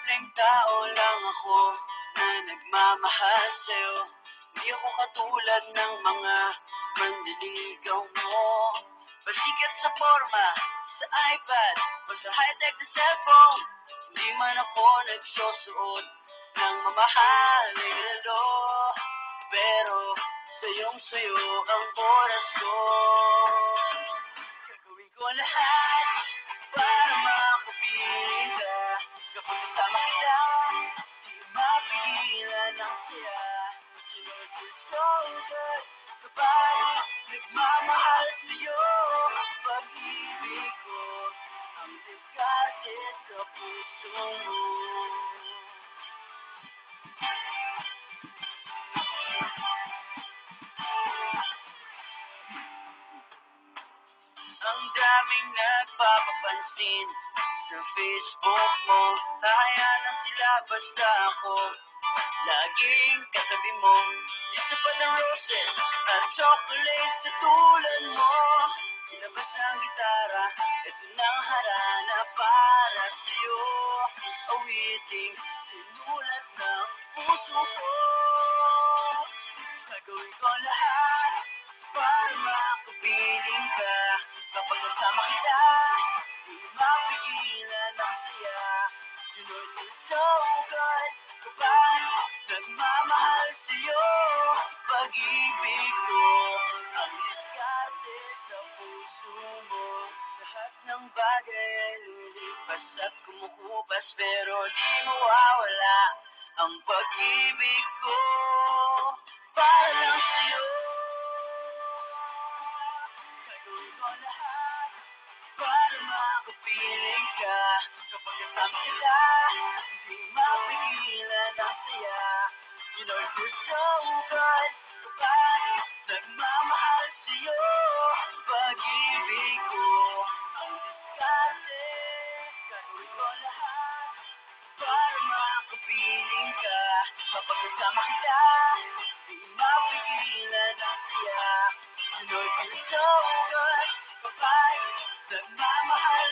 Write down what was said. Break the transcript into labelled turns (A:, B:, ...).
A: simpleng tao lang ako na nagmamahal sa'yo. Di ako katulad ng mga manliligaw mo. Pasikat sa forma, sa iPad, o sa high-tech na cellphone. Hindi man ako nagsusuot ng mamahaling relo. Pero sayong-sayo ang oras ko. Gagawin ko lahat para makapiling ka. Kapag kasama kita, di mapigilan ang saya. You know it feels so good kapag nagmamahal sa'yo. Pag-ibig ko ang diskarte sa puso mo. Ang daming nagpapapansin sa Facebook mo. Hahayanan sila basta ako laging katabi mo. Isa pa ng roses at chocolate sa tulad mo. Ilabas ang gitara, ito nang harana para sa'yo. Awiting sinulat ng puso ko. Gagawin ko lahat para makapiling ka. Kapag kasama kita, di mapigilan ang saya. You know it feels so good kapag nagmamahal sa'yo. Pag-ibig ko ang diskarte sa puso mo. Lahat ng bagay ay lilipas at kumukupas, pero di mawawala ang pag-ibig ko para lang sa'yo. Gagawin ko lahat para makapiling ka. Kapag kasama kita, di mapigilan ang saya. You know it feels so good kapag nagmamahal sa'yo. Pag-ibig ko ang diskarte. Gagawin ko lahat para makapiling ka. Kapag kasama kita, di mapigilan ang saya. You know it feels so good kapag nagmamahal